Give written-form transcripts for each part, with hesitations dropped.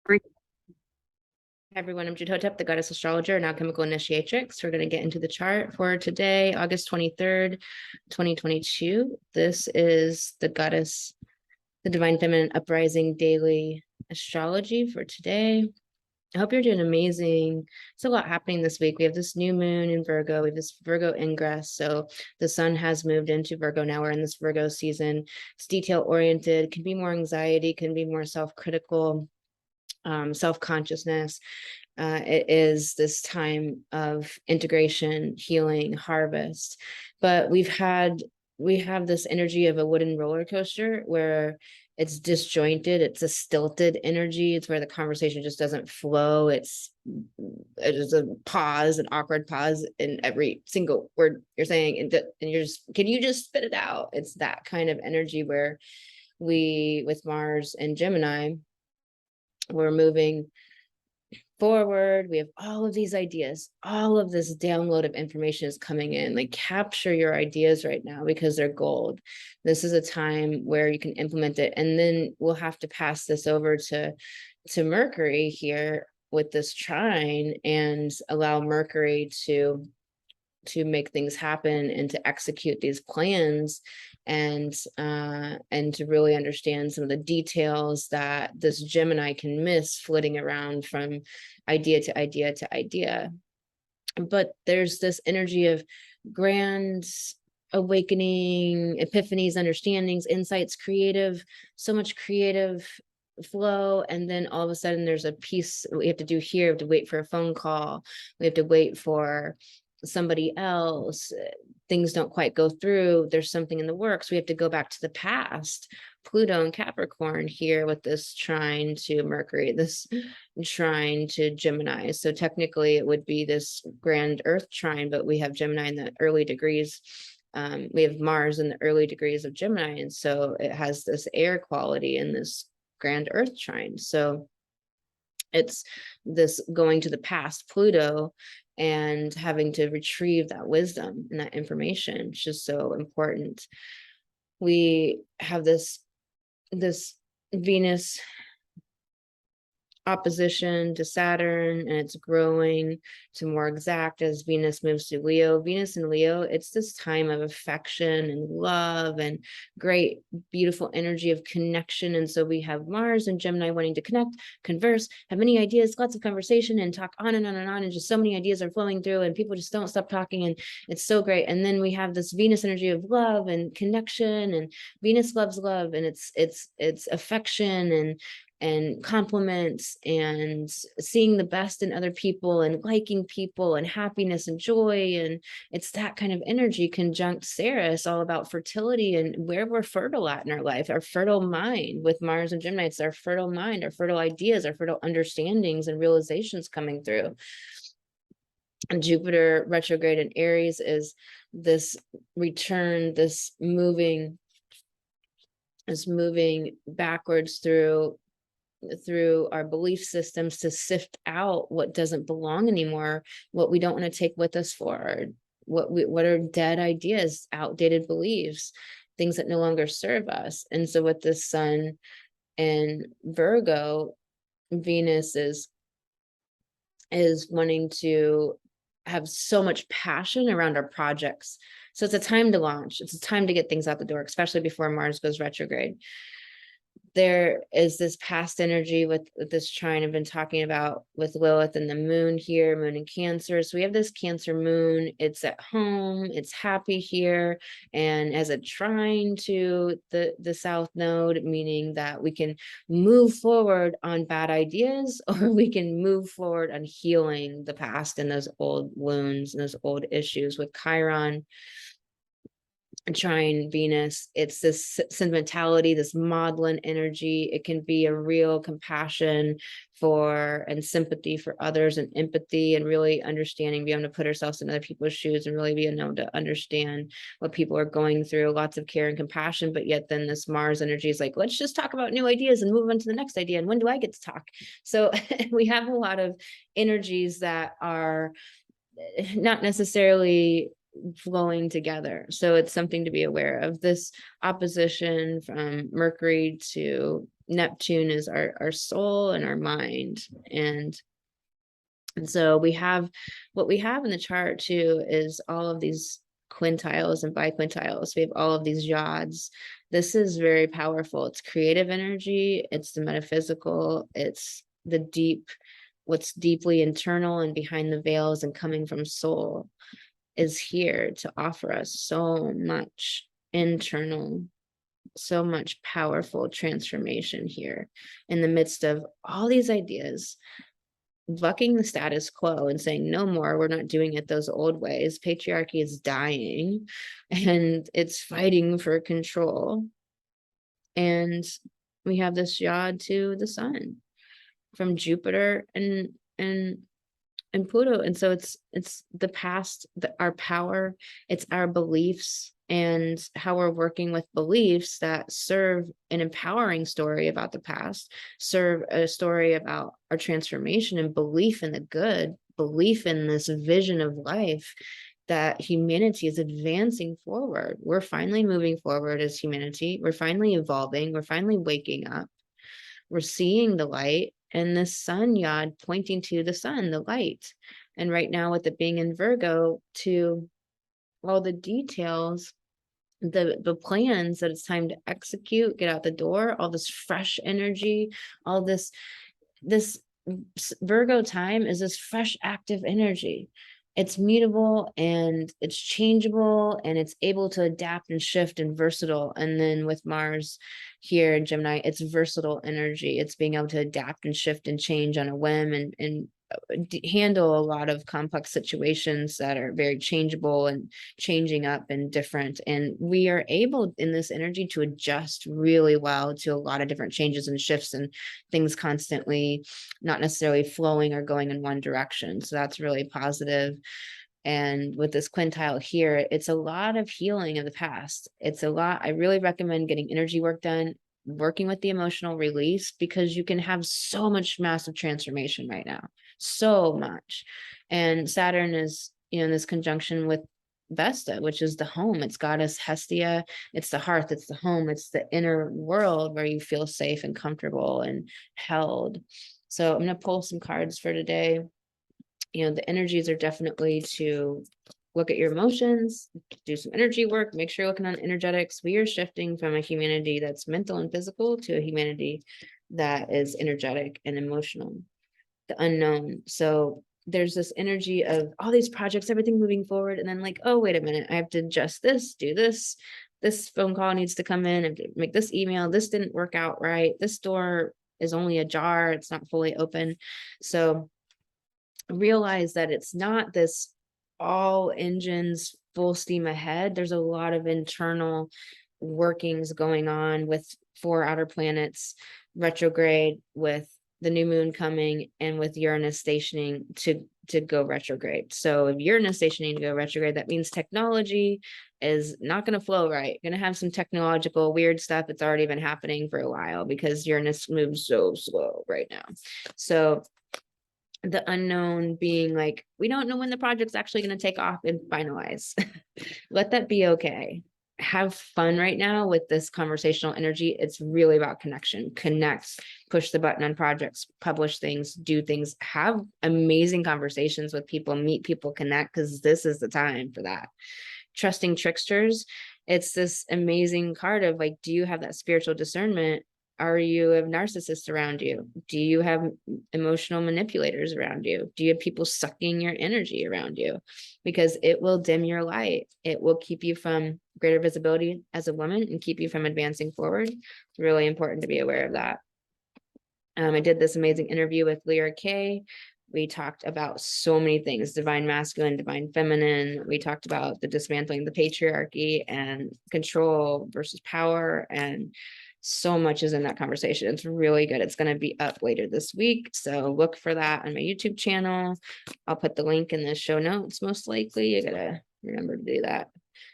Hi everyone, I'm Jitotep, the goddess astrologer and alchemical initiatrix. We're going to get into the chart for today, August 23rd, 2022. This is the goddess, the divine feminine uprising daily astrology for today. I hope you're doing amazing. It's a lot happening this week. We have this new moon in Virgo. We have this Virgo ingress. So the sun has moved into Virgo. Now we're in this Virgo season. It's detail oriented, can be more anxiety, can be more self-critical, self-consciousness. It is this time of integration, healing, harvest. But we have this energy of a wooden roller coaster where it's disjointed, it's a stilted energy. It's where the conversation just doesn't flow. It's a pause, an awkward pause in every single word you're saying, and you're just, can you just spit it out? It's that kind of energy where we, with Mars and Gemini, we're moving forward. We have all of these ideas, all of this download of information is coming in. Like, capture your ideas right now because they're gold. This is a time where you can implement it, and then we'll have to pass this over to Mercury here with this trine and allow Mercury to make things happen and to execute these plans, and to really understand some of the details that this Gemini can miss flitting around from idea to idea to idea. But there's this energy of grand awakening, epiphanies, understandings, insights, creative, so much creative flow. And then all of a sudden there's a piece we have to do here. We have to wait for a phone call. We have to wait for somebody else. Things don't quite go through. There's something in the works. We have to go back to the past. Pluto and Capricorn here with this trine to Mercury, this trine to Gemini. So technically it would be this grand Earth trine, but we have Gemini in the early degrees. We have Mars in the early degrees of Gemini. And so it has this air quality in this grand Earth trine. So it's this going to the past, Pluto, and having to retrieve that wisdom and that information. It's just so important. We have this Venus opposition to Saturn, and it's growing to more exact as Venus moves to Leo. Venus and Leo, it's this time of affection and love and great, beautiful energy of connection. And so we have Mars and Gemini wanting to connect, converse, have many ideas, lots of conversation, and talk on and on and on. And just so many ideas are flowing through, and people just don't stop talking. And it's so great. And then we have this Venus energy of love and connection, and Venus loves love, and it's affection and compliments and seeing the best in other people and liking people and happiness and joy. And it's that kind of energy conjunct Ceres, all about fertility and where we're fertile at in our life, our fertile mind with Mars and Gemini. It's our fertile mind, our fertile ideas, our fertile understandings and realizations coming through. And Jupiter retrograde in Aries is this return, this moving backwards through our belief systems to sift out what doesn't belong anymore, what we don't want to take with us forward, what are dead ideas, outdated beliefs, things that no longer serve us. And so with the sun and Virgo, Venus is wanting to have so much passion around our projects. So it's a time to launch. It's a time to get things out the door, especially before Mars goes retrograde. There is this past energy with this trine I've been talking about with Lilith and the moon here, moon in Cancer. So we have this Cancer moon. It's at home. It's happy here, and as a trine to the South Node, meaning that we can move forward on bad ideas, or we can move forward on healing the past and those old wounds and those old issues. With Chiron trine Venus, it's this sentimentality, this maudlin energy. It can be a real compassion for and sympathy for others, and empathy, and really understanding, being able to put ourselves in other people's shoes and really being able to understand what people are going through. Lots of care and compassion, but yet then this Mars energy is like, let's just talk about new ideas and move on to the next idea. And when do I get to talk? So we have a lot of energies that are not necessarily flowing together. So it's something to be aware of. This opposition from Mercury to Neptune is our soul and our mind. And so we have, what we have in the chart too is all of these quintiles and biquintiles. We have all of these yods. This is very powerful. It's creative energy. It's the metaphysical. It's the deep, what's deeply internal and behind the veils and coming from soul is here to offer us so much internal, so much powerful transformation here in the midst of all these ideas, bucking the status quo and saying, no more, we're not doing it those old ways. Patriarchy is dying and it's fighting for control. And we have this yod to the sun from Jupiter and Pluto. And so it's the past, our power, it's our beliefs and how we're working with beliefs that serve an empowering story about the past, serve a story about our transformation and belief in the good, belief in this vision of life that humanity is advancing forward. We're finally moving forward as humanity. We're finally evolving. We're finally waking up. We're seeing the light, and the sun yod pointing to the sun, the light. And right now with it being in Virgo, to all the details, the plans that it's time to execute, get out the door, all this fresh energy, all this Virgo time is this fresh active energy. It's mutable and it's changeable and it's able to adapt and shift and versatile. And then with Mars here in Gemini, it's versatile energy. It's being able to adapt and shift and change on a whim and handle a lot of complex situations that are very changeable and changing up and different. And we are able in this energy to adjust really well to a lot of different changes and shifts and things constantly not necessarily flowing or going in one direction. So that's really positive. And with this quintile here, it's a lot of healing of the past. It's a lot. I really recommend getting energy work done, working with the emotional release, because you can have so much massive transformation right now, so much. And Saturn is, in this conjunction with Vesta, which is the home. It's goddess Hestia. It's the hearth. It's the home. It's the inner world where you feel safe and comfortable and held. So I'm going to pull some cards for today. The energies are definitely to look at your emotions, do some energy work, make sure you're looking on energetics. We are shifting from a humanity that's mental and physical to a humanity that is energetic and emotional, the unknown. So there's this energy of all these projects, everything moving forward. And then like, oh, wait a minute, I have to adjust this, do this. This phone call needs to come in and make this email. This didn't work out right. This door is only ajar. It's not fully open. So realize that it's not this all engines full steam ahead. There's a lot of internal workings going on with 4 outer planets retrograde, with the new moon coming, and with Uranus stationing to go retrograde. So if Uranus stationing to go retrograde, that means technology is not going to flow right. Going to have some technological weird stuff. It's already been happening for a while because Uranus moves so slow right now. So the unknown being like, we don't know when the project's actually going to take off and finalize. Let that be okay. Have fun right now with this conversational energy. It's really about connection. Connect, push the button on projects, publish things, do things, have amazing conversations with people, meet people, connect, because this is the time for that. Trusting tricksters. It's this amazing card of like, do you have that spiritual discernment? Are you have narcissists around you? Do you have emotional manipulators around you? Do you have people sucking your energy around you? Because it will dim your light. It will keep you from greater visibility as a woman and keep you from advancing forward. It's really important to be aware of that. I did this amazing interview with Lyra Kay. We talked about so many things, divine masculine, divine feminine. We talked about the dismantling the patriarchy and control versus power, and so much is in that conversation. It's really good. It's going to be up later this week, so look for that on my YouTube channel. I'll put the link in the show notes most likely. You gotta remember to do that.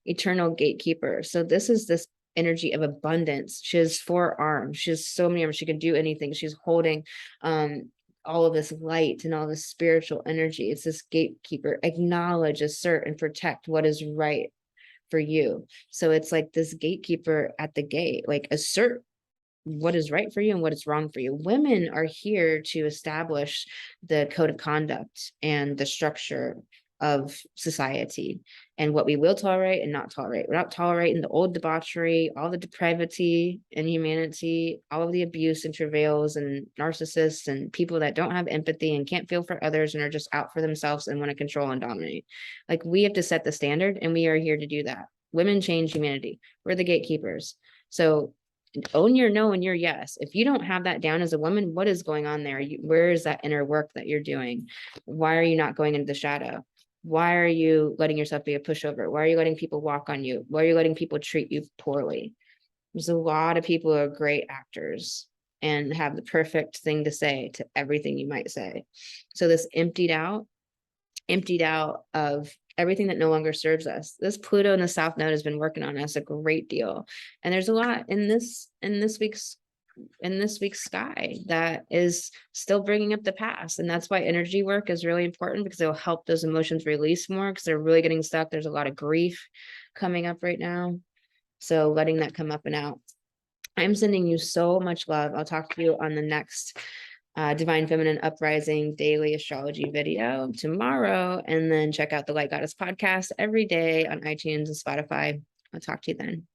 Eternal gatekeeper. So this is this energy of abundance. She has 4 arms. She has so many arms. She can do anything. She's holding all of this light and all this spiritual energy. It's this gatekeeper. Acknowledge, assert, and protect what is right for you. So it's like this gatekeeper at the gate, like assert what is right for you and what is wrong for you. Women are here to establish the code of conduct and the structure of society and what we will tolerate and not tolerate. We're not tolerating the old debauchery, all the depravity, inhumanity, all of the abuse and travails and narcissists and people that don't have empathy and can't feel for others and are just out for themselves and want to control and dominate. Like, we have to set the standard, and we are here to do that. Women change humanity. We're the gatekeepers. So own your no and your yes. If you don't have that down as a woman, what is going on there? Where is that inner work that you're doing? Why are you not going into the shadow? Why are you letting yourself be a pushover? Why are you letting people walk on you? Why are you letting people treat you poorly? There's a lot of people who are great actors and have the perfect thing to say to everything you might say. So this emptied out of everything that no longer serves us. This Pluto in the South Node has been working on us a great deal. And there's a lot in this week's sky that is still bringing up the past. And that's why energy work is really important, because it'll help those emotions release more, because they're really getting stuck. There's a lot of grief coming up right now. So letting that come up and out. I'm sending you so much love. I'll talk to you on the next Divine Feminine Uprising daily astrology video tomorrow. And then check out the Light Goddess podcast every day on iTunes and Spotify. I'll talk to you then.